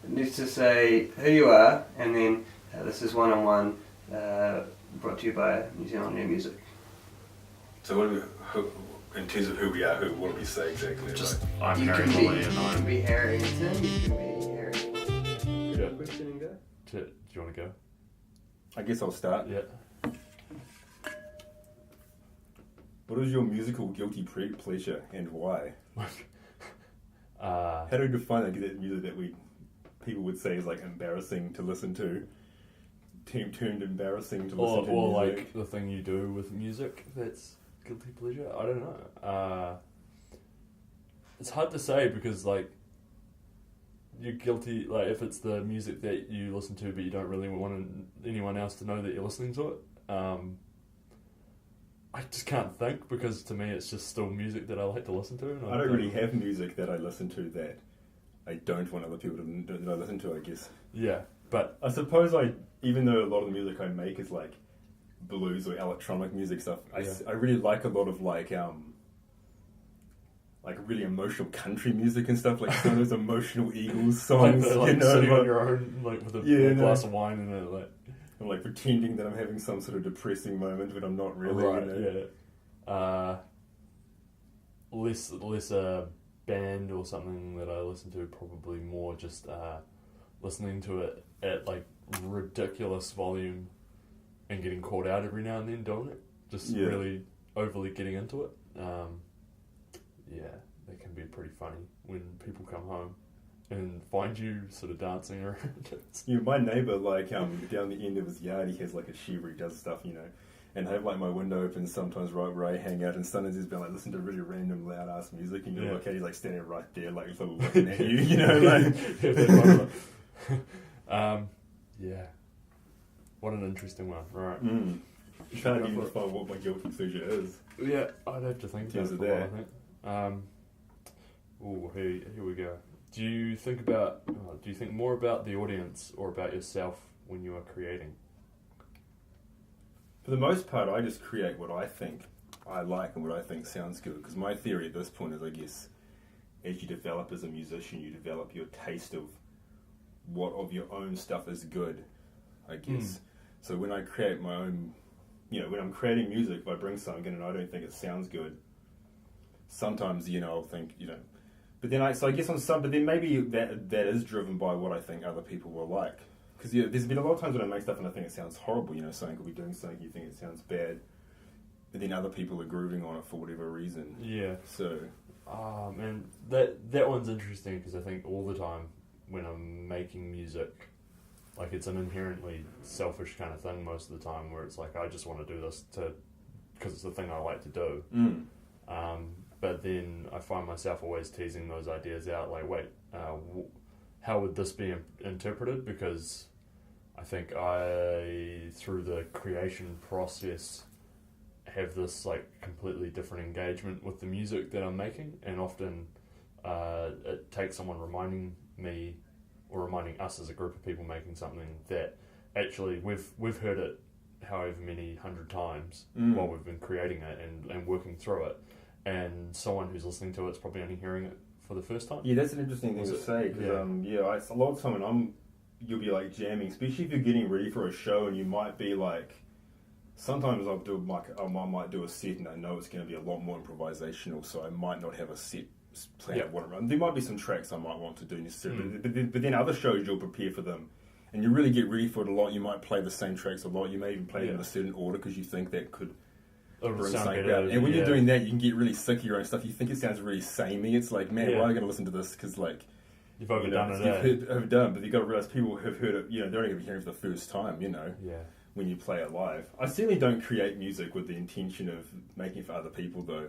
needs to say who you are, and then this is one-on-one, brought to you by New Zealand New Music. So in terms of who we are, what do we say exactly? Just, like, I'm Harry Lilley and You can I'm... be Harrington, you can be Harry. Yeah. Question and go. Do you want to go? I guess I'll start. Yeah. What is your musical guilty pleasure and why? How do we define that? Because that music that people would say is like embarrassing to listen to. Turned embarrassing to listen to. Or music. like the thing you do with music that's guilty pleasure. I don't know. It's hard to say because like you're guilty. Like if it's the music that you listen to, but you don't really want anyone else to know that you're listening to it. I just can't think because to me it's just still music that I like to listen to. And I don't really have music that I listen to that I don't want other people to listen to, I guess. Yeah, but I suppose even though a lot of the music I make is like blues or electronic music stuff, I really like a lot of like really emotional country music and stuff, like some of those emotional Eagles songs. like sitting on your own, like with a glass of wine and it, like. I'm like pretending that I'm having some sort of depressing moment, but I'm not really. Right, yeah. Less a band or something that I listen to, probably more just listening to it at like ridiculous volume and getting caught out every now and then doing it. Just really overly getting into it. That can be pretty funny when people come home and find you sort of dancing around it. Yeah, my neighbour, down the end of his yard, he has like a sheet where he does stuff, and I have like my window open sometimes right where I hang out, and sometimes he's been like listen to really random loud ass music, and you look at he's like standing right there, like sort of looking at you, What an interesting one, right? I'm trying to even find what my guilty pleasure is. Yeah, I'd have to think about it for a while, I think. Here we go. Do you think more about the audience or about yourself when you are creating? For the most part, I just create what I think I like and what I think sounds good. Because my theory at this point is, I guess, as you develop as a musician, you develop your taste of what of your own stuff is good, I guess. So when I create my own, when I'm creating music, if I bring something in and I don't think it sounds good, sometimes, I'll think, But then but then maybe that is driven by what I think other people will like. Because there's been a lot of times when I make stuff and I think it sounds horrible, someone could be doing something, you think it sounds bad, but then other people are grooving on it for whatever reason. Yeah. So... man, that one's interesting because I think all the time when I'm making music, like it's an inherently selfish kind of thing most of the time where it's like I just want to do this because it's the thing I like to do. But then I find myself always teasing those ideas out, like, wait, how would this be interpreted? Because I think through the creation process, have this like completely different engagement with the music that I'm making, and often it takes someone reminding me or reminding us as a group of people making something that actually we've heard it however many 100 times while we've been creating it and working through it. And someone who's listening to it's probably only hearing it for the first time. Yeah, that's an interesting thing to say, because a lot of time you'll be like jamming, especially if you're getting ready for a show, and you might be like, sometimes I might do a set and I know it's going to be a lot more improvisational, so I might not have a set plan of what I'm running. There might be some tracks I might want to do necessarily, but then other shows you'll prepare for them, and you really get ready for it a lot. You might play the same tracks a lot. You may even play them in a certain order because you think that could bring something out. And when you're doing that, you can get really sick of your own stuff. You think it sounds really samey. It's like, man, why am I going to listen to this? Because like you've overdone overdone, but you've got to realize people have heard it. They're only going to be hearing it for the first time. When you play it live. I certainly don't create music with the intention of making it for other people, though.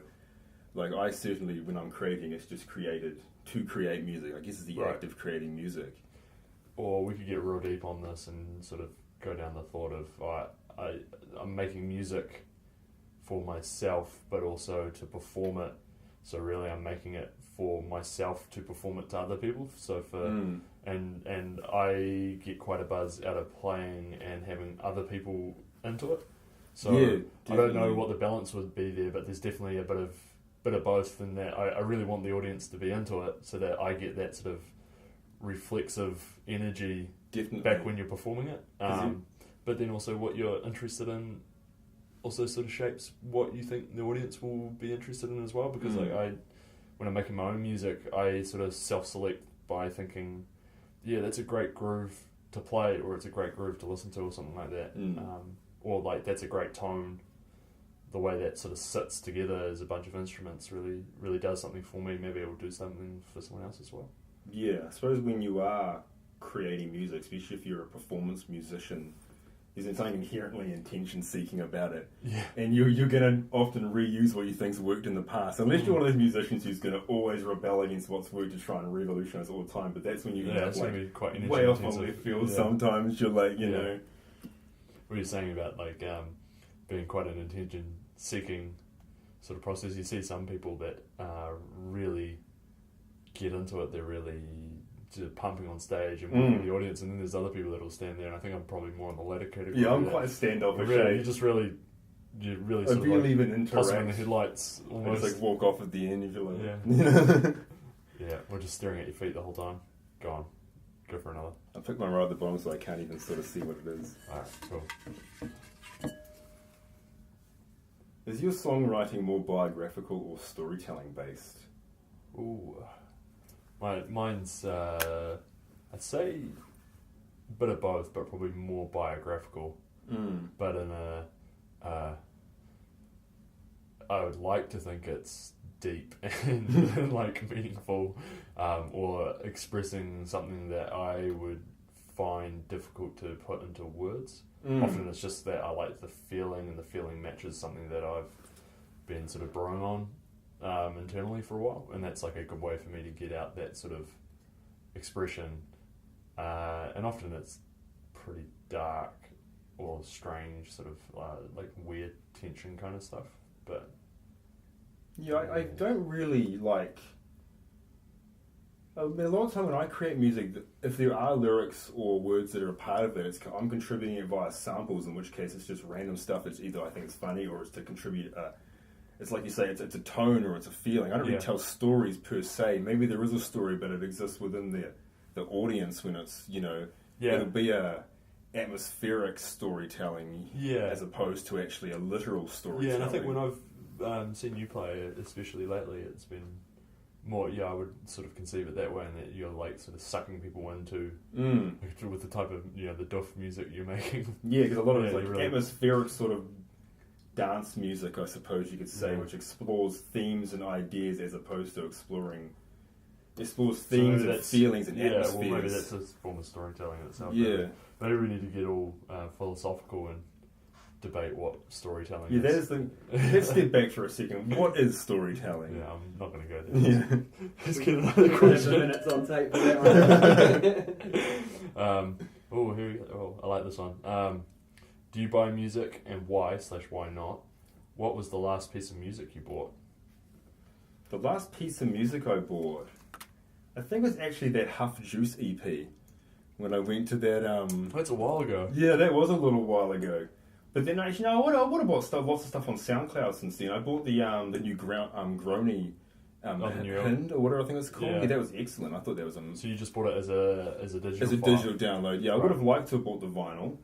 Like I certainly, when I'm creating, it's just created to create music. I guess it's the act of creating music. Or we could get real deep on this and sort of go down the thought of I'm making music for myself, but also to perform it. So really, I'm making it for myself to perform it to other people. So and I get quite a buzz out of playing and having other people into it. So I don't know what the balance would be there, but there's definitely a bit of both. In that I really want the audience to be into it, so that I get that sort of reflexive energy Definitely. back when you're performing it. Is it- But then also what you're interested in also sort of shapes what you think the audience will be interested in as well. Because when I'm making my own music, I sort of self-select by thinking, yeah, that's a great groove to play, or it's a great groove to listen to, or something like that. Or like that's a great tone. The way that sort of sits together as a bunch of instruments really does something for me. Maybe it will do something for someone else as well. Yeah, I suppose when you are creating music, especially if you're a performance musician, there's something inherently intention-seeking about it. Yeah. And you're going to often reuse what you think's worked in the past. Unless you're one of those musicians who's going to always rebel against what's worked to try and revolutionize all the time. But that's when you end up it's gonna be quite energy way off on intensive. left field sometimes. You're like, you know... What you're saying about like being quite an attention-seeking sort of process. You see some people that really get into it. They're really just pumping on stage and moving the audience, and then there's other people that will stand there. And I think I'm probably more in the latter category. Yeah, I'm quite standoffish. Really, you really sort of like even interact. tossing in the headlights I almost. just like walk off at the end. You feel like, Yeah, we're just staring at your feet the whole time. Go on, go for another. I picked my rod at the bottom so I can't even sort of see what it is. Alright, cool. Is your songwriting more biographical or storytelling based? Ooh, mine's I'd say a bit of both, but probably more biographical. But in I would like to think it's deep and like meaningful, or expressing something that I would find difficult to put into words. Often it's just that I like the feeling, and the feeling matches something that I've been sort of brewing on internally for a while, and that's like a good way for me to get out that sort of expression. And often it's pretty dark or strange, sort of like weird tension kind of stuff. But yeah, I don't really like. I mean, a lot of time when I create music, if there are lyrics or words that are a part of it, I'm contributing it via samples, in which case it's just random stuff that's either I think it's funny or it's to contribute. It's like you say, it's a tone or it's a feeling. I don't really tell stories per se. Maybe there is a story, but it exists within the audience when it's, it'll be a atmospheric storytelling as opposed to actually a literal storytelling. Yeah, and I think when I've seen you play, especially lately, it's been more, I would sort of conceive it that way, and that you're like sort of sucking people into with the type of the doof music you're making. Yeah, because a lot of it's like really atmospheric sort of dance music, I suppose you could say, which explores themes and ideas as opposed to explores themes and feelings and atmospheres. Well, maybe that's a form of storytelling in itself. Yeah, maybe we need to get all philosophical and debate what storytelling is. Yeah, that is the. Let's step back for a second. What is storytelling? Yeah, I'm not going to go there. Yeah. Let's get another question. Minutes on tape for that one. Here we go. I like this one. Do you buy music, and why/why not? What was the last piece of music you bought? The last piece of music I bought, I think it was actually that Huff Juice EP. When I went to that. That's a while ago. Yeah, that was a little while ago. But then actually, no, I would have bought lots of stuff on SoundCloud since then. I bought the new Grony Hind or whatever I think it's called. Yeah, that was excellent. I thought that was So you just bought it as a digital as a file? digital download. Yeah, I would have liked to have bought the vinyl.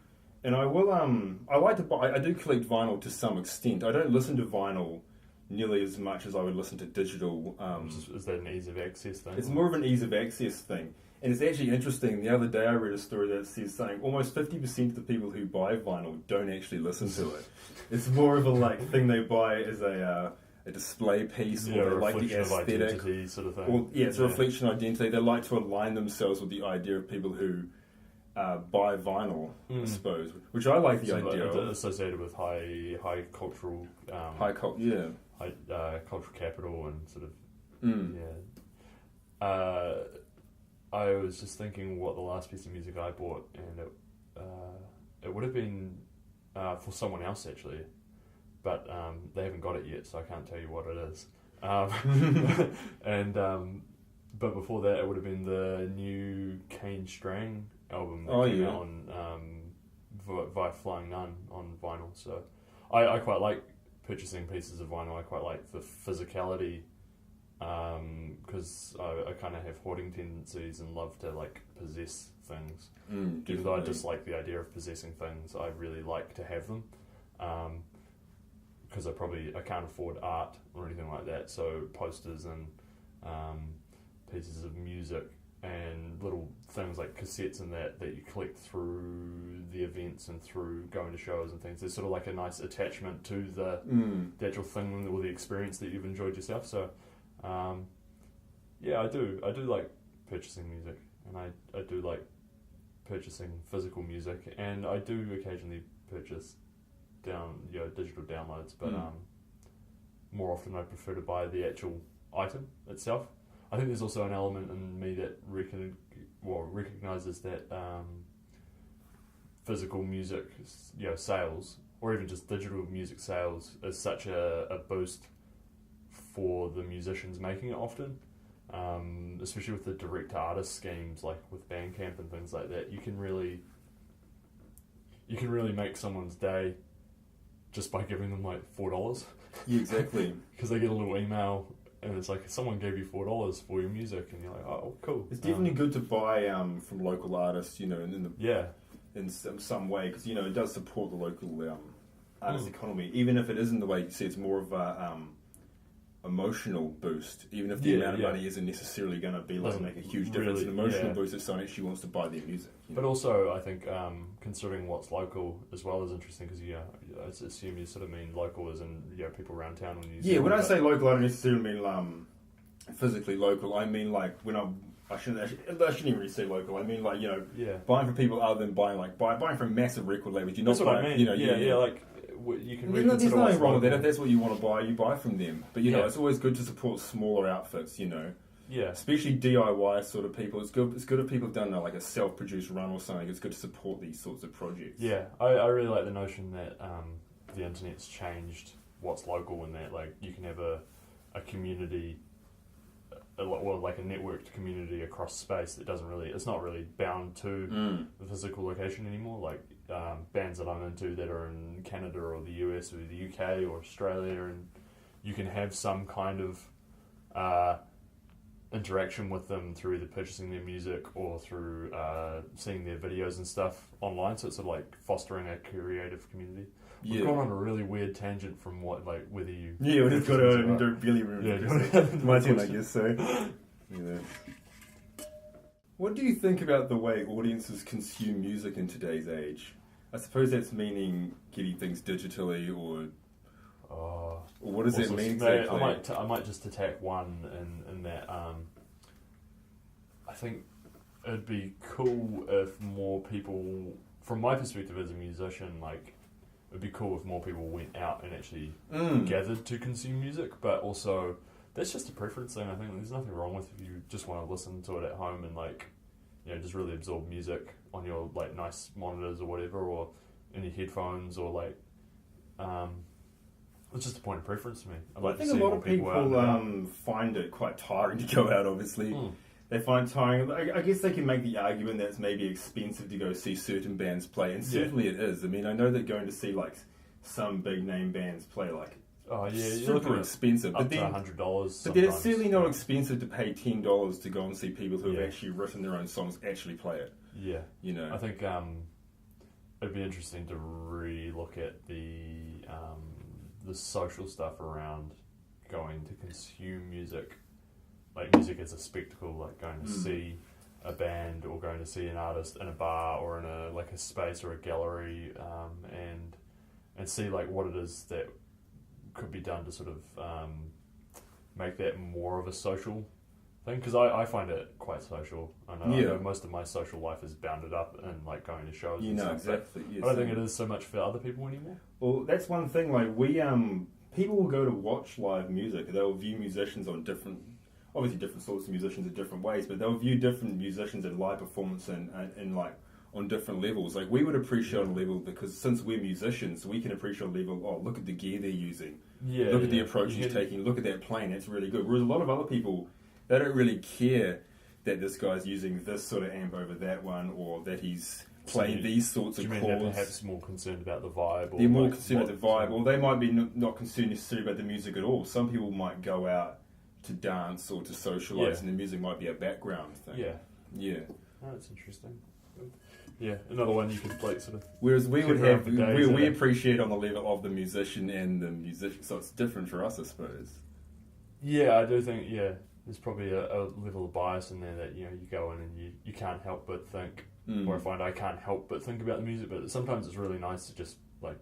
And I will. I like to buy. I do collect vinyl to some extent. I don't listen to vinyl nearly as much as I would listen to digital. Is that an ease of access thing? It's more of an ease of access thing. And it's actually interesting. The other day I read a story that says saying almost 50% of the people who buy vinyl don't actually listen to it. It's more of a thing they buy as a display piece, or they like the aesthetic sort of thing. Or it's a reflection of identity. They like to align themselves with the idea of people who buy vinyl, I suppose, which I like the idea of. Associated with high cultural, high cultural capital and sort of I was just thinking what the last piece of music I bought, and it would have been for someone else actually, but they haven't got it yet, so I can't tell you what it is. But before that, it would have been the new Kane Strang album that came out on via Flying Nun on vinyl. So I quite like purchasing pieces of vinyl. I quite like the physicality because I kind of have hoarding tendencies and love to like possess things. Mm, Even though I definitely. dislike the idea of possessing things, I really like to have them. Because I can't afford art or anything like that, so posters and pieces of music and little things like cassettes and that you collect through the events and through going to shows and things. There's sort of like a nice attachment to the actual thing or the experience that you've enjoyed yourself. So yeah, I do like purchasing music, and I do like purchasing physical music, and I do occasionally purchase digital downloads, but more often I prefer to buy the actual item itself. I think there's also an element in me that recognizes that physical music, sales, or even just digital music sales, is such a boost for the musicians making it often, especially with the direct artist schemes like with Bandcamp and things like that. You can really make someone's day just by giving them like $4. Yeah, exactly. Because they get a little email and it's like someone gave you $4 for your music, and you're like, oh, cool. It's definitely good to buy from local artists, in some way, because it does support the local artist economy, even if it isn't the way you see. It's more of a emotional boost, even if the amount of money isn't necessarily going to be make a huge difference. Really, An emotional boost if someone actually wants to buy their music. But also, I think considering what's local as well is interesting, because I assume you sort of mean local as in people around town or New Zealand. Yeah, when I say local, I don't necessarily mean physically local. I mean like when I shouldn't even really say local. I mean like buying from people other than buying from massive record labels. You're not That's buying, what I mean. Like you can. There's nothing wrong with that. If that's what you want to buy, you buy from them. But it's always good to support smaller outfits. Yeah. Especially DIY sort of people. It's good if people have done like a self-produced run or something. It's good to support these sorts of projects. Yeah, I really like the notion that the internet's changed what's local, and that like you can have a community, like a networked community across space that it's not really bound to the physical location anymore. Like bands that I'm into that are in Canada or the US or the UK or Australia, and you can have some kind of interaction with them through either purchasing their music or through seeing their videos and stuff online. So it's sort of like fostering a creative community. We've gone on a really weird tangent from whether you... Yeah, we just got to really my turn, I guess, so. What do you think about the way audiences consume music in today's age? I suppose that's meaning getting things digitally, or what does that mean exactly? I might just attack one in that I think it'd be cool if more people, from my perspective as a musician, like it'd be cool if more people went out and actually gathered to consume music. But also, that's just a preference thing. I think there's nothing wrong with if you just want to listen to it at home and just really absorb music on your like nice monitors or whatever, or in your headphones, or it's just a point of preference to me. I think a lot of people find it quite tiring to go out, obviously. They find it tiring. I guess they can make the argument that it's maybe expensive to go see certain bands play, and certainly it is. I mean, I know that going to see like some big name bands play super expensive, up to $100. But then it's certainly not expensive to pay $10 to go and see people who have actually written their own songs actually play it. Yeah, I think it'd be interesting to re-look at the social stuff around going to consume music, like music as a spectacle, like going to see a band or going to see an artist in a bar or in a space or a gallery, and see like what it is that could be done to sort of make that more of a social thing, because I find it quite social. I know most of my social life is bounded up in like going to shows. Exactly. I don't think it is so much for other people anymore. Well, that's one thing. Like people will go to watch live music. They'll view musicians on different sorts of musicians in different ways, but they'll view different musicians in live performance and like on different levels. Like we would appreciate a level because since we're musicians, we can appreciate a level. Oh, look at the gear they're using. Look at the approach he's taking. Look at that playing. That's really good. Whereas a lot of other people, they don't really care that this guy's using this sort of amp over that one, or that he's playing these sorts of chords. They're perhaps more concerned about the vibe? They're more concerned about the vibe, or they might be not concerned necessarily about the music at all. Some people might go out to dance or to socialise, and the music might be a background thing. Yeah. Oh, that's interesting. Yeah, another one you could like sort of. Whereas we would kick around have, for days, we eh? appreciate on the level of the musician and the musician, so it's different for us, I suppose. Yeah, I do think there's probably a level of bias in there that you go in and you can't help but think, or I find I can't help but think about the music. But sometimes it's really nice to just like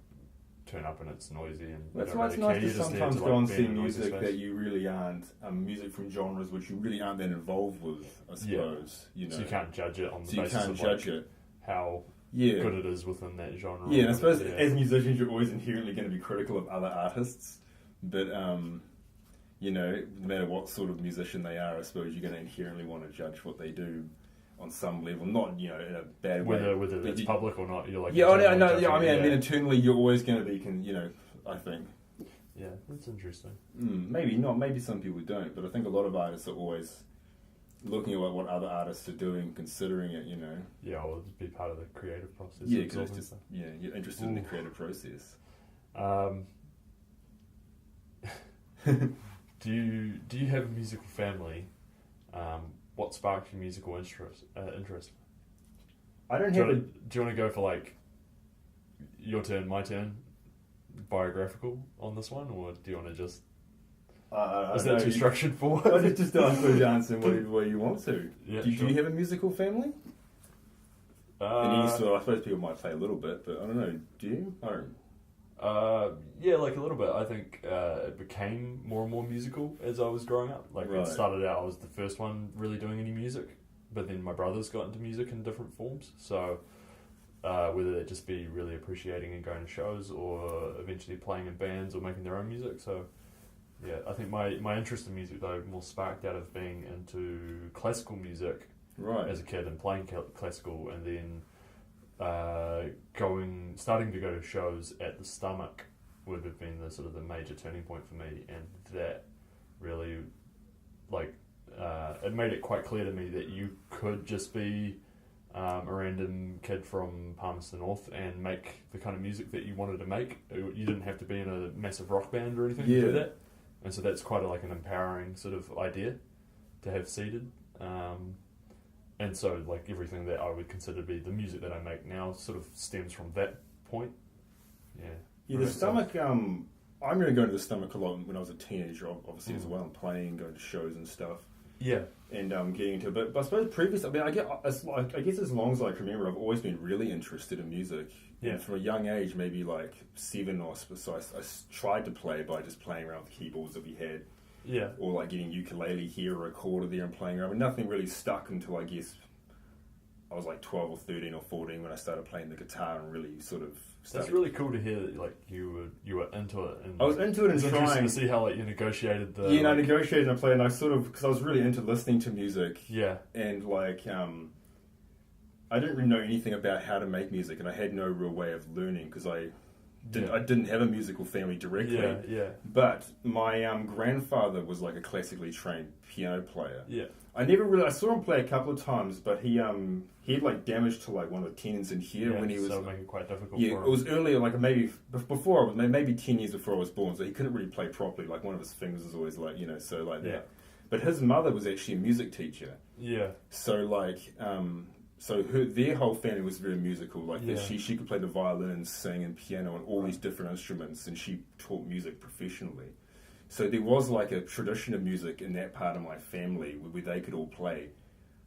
turn up and it's noisy and That's you why don't it's really nice care. to You're just there sometimes to, go and be see in a noisy music space. that you really aren't, music from genres which you really aren't that involved with, I suppose. You know. So you can't judge it on the So you basis can't of judge like, it. how Yeah. good it is within that genre. Yeah, and I suppose Yeah. as musicians you're always inherently going to be critical of other artists, but no matter what sort of musician they are, I suppose you're going to inherently want to judge what they do on some level, not in a bad way. Whether it's public or not, you're like Yeah, I know. judging Yeah, I mean, it, internally you're always going to be, I think. yeah, that's interesting. Maybe not. Maybe some people don't, but I think a lot of artists are always looking at what other artists are doing, considering it. Yeah, or be part of the creative process. Yeah, absorbing because stuff. you're interested in the creative process. Do you have a musical family? What sparked your musical interest? I don't Do have you want to go for like your turn, my turn, biographical on this one, or do you want to just? Is that too structured for? I just answer whatever way you want to. Yeah, do sure. you have a musical family? I suppose people might play a little bit, but I don't know. Do you? I don't. Yeah, like a little bit. I think it became more and more musical as I was growing up. Like Right. it started out, I was the first one really doing any music, but then my brothers got into music in different forms. So whether that just be really appreciating and going to shows, or eventually playing in bands or making their own music. So yeah, I think my interest in music though more sparked out of being into classical music as a kid and playing classical, and then starting to go to shows at the Stomach would have been the sort of the major turning point for me, and that really it made it quite clear to me that you could just be a random kid from Palmerston North and make the kind of music that you wanted to make. You didn't have to be in a massive rock band or anything to do that, and so that's quite an empowering sort of idea to have seeded. And so, like, everything that I would consider to be the music that I make now sort of stems from that point. Yeah, the Stomach, I remember going to the Stomach a lot when I was a teenager, obviously, as well, and playing, going to shows and stuff. Yeah. And getting into it. But I suppose previously, I guess as long as I can remember, I've always been really interested in music. Yeah. And from a young age, maybe like 7 or so, I tried to play by just playing around with keyboards that we had. Yeah. Or like getting ukulele here, or a recorder there and playing around. Nothing really stuck until I guess I was like 12 or 13 or 14 when I started playing the guitar and really sort of started. That's really cool to hear that like you were into it. And I was into it and it's interesting trying to see how you negotiated the. Yeah, I negotiated and I played, and I sort of, because I was really into listening to music. Yeah. And I didn't really know anything about how to make music, and I had no real way of learning because I didn't have a musical family directly. Yeah. But my grandfather was like a classically trained piano player. Yeah. I saw him play a couple of times, but he had like damage to like one of the tendons in here when he was. So making it quite difficult. Yeah, for him. it was earlier, like maybe 10 years before I was born, so he couldn't really play properly. Like one of his fingers was always like so like that. But his mother was actually a music teacher. Yeah. So like their whole family was very musical. Like she could play the violin and sing and piano and all these different instruments, and she taught music professionally. So there was like a tradition of music in that part of my family where they could all play,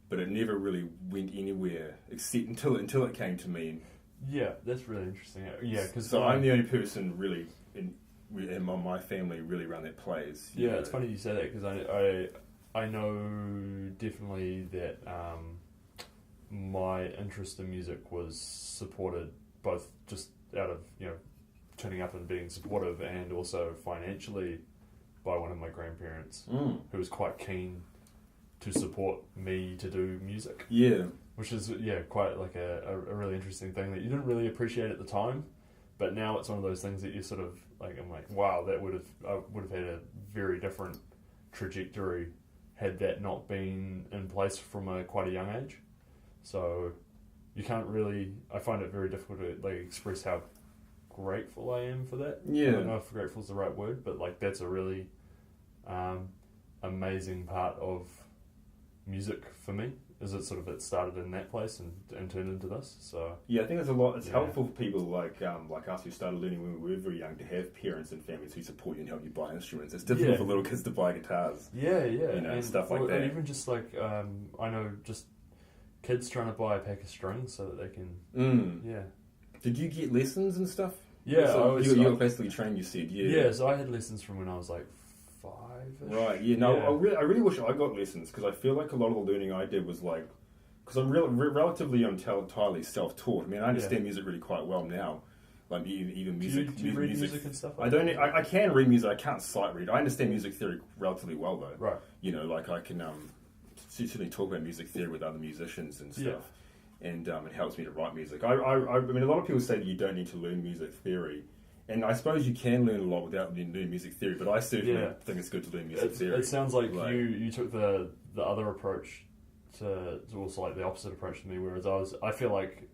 but it never really went anywhere except until it came to me. Yeah, that's really interesting. Yeah, because I'm the only person really in my family really around that plays. Yeah, it's funny you say that because I know definitely that my interest in music was supported both just out of turning up and being supportive, and also financially by one of my grandparents who was quite keen to support me to do music. Yeah. Which is quite like a really interesting thing that you didn't really appreciate at the time, but now it's one of those things that you sort of like. I'm like, wow, I would have had a very different trajectory had that not been in place from quite a young age. So you can't really. I find it very difficult to like express how grateful I am for that. I don't know if grateful is the right word, but like that's a really amazing part of music for me. Is it started in that place and turned into this? So yeah, I think there's a lot. It's helpful for people like us who started learning when we were very young to have parents and families who support you and help you buy instruments. It's difficult for little kids to buy guitars. Yeah, and stuff like that. And even just like I know just kids trying to buy a pack of strings so that they can. Yeah. Did you get lessons and stuff? Yeah, so you were classically trained. You said Yeah, so I had lessons from when I was like 5. Right. Yeah. No, yeah. I really wish I got lessons because I feel like a lot of the learning I did was like. Because I'm relatively entirely self-taught. I mean, I understand music really quite well now. Like even music. Do you read music and stuff? I don't. I can read music. I can't sight read. I understand music theory relatively well, though. Right. You know, like I can certainly talk about music theory with other musicians and stuff, and it helps me to write music. I mean, a lot of people say that you don't need to learn music theory, and I suppose you can learn a lot without learning music theory. But I certainly think it's good to learn music theory. It sounds like you took the other approach. To also like the opposite approach to me, whereas I feel like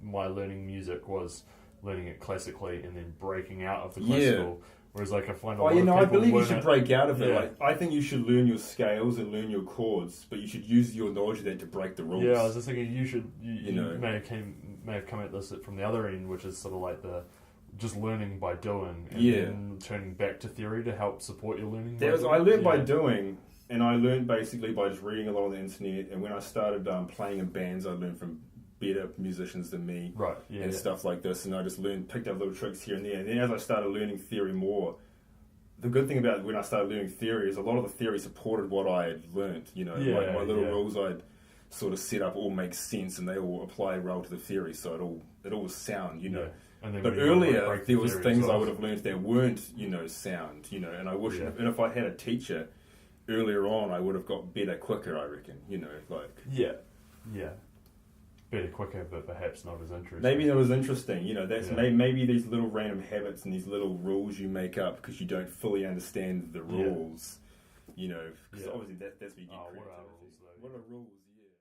my learning music was learning it classically and then breaking out of the classical. Whereas like I find a lot of people I believe you should break out of it. Yeah. Like I think you should learn your scales and learn your chords, but you should use your knowledge of that to break the rules. Yeah, I was just thinking you may have come at this from the other end, which is sort of like the just learning by doing and then turning back to theory to help support your learning. I learned by doing. And I learned basically by just reading a lot on the internet. And when I started playing in bands, I learned from better musicians than me, and stuff like this. And I just picked up little tricks here and there. And then as I started learning theory more, the good thing about when I started learning theory is a lot of the theory supported what I had learned. You know, like my little rules I'd sort of set up all make sense, and they all apply well to the theory. So it all sound, you know. And then but earlier there was things I would have learned that weren't, sound, And I wish, and if I had a teacher earlier on, I would have got better quicker, I reckon, better quicker, but perhaps not as interesting. Maybe not as interesting, that's maybe these little random habits and these little rules you make up because you don't fully understand the rules, because obviously that's where you get creativity. What are rules, though? What are rules?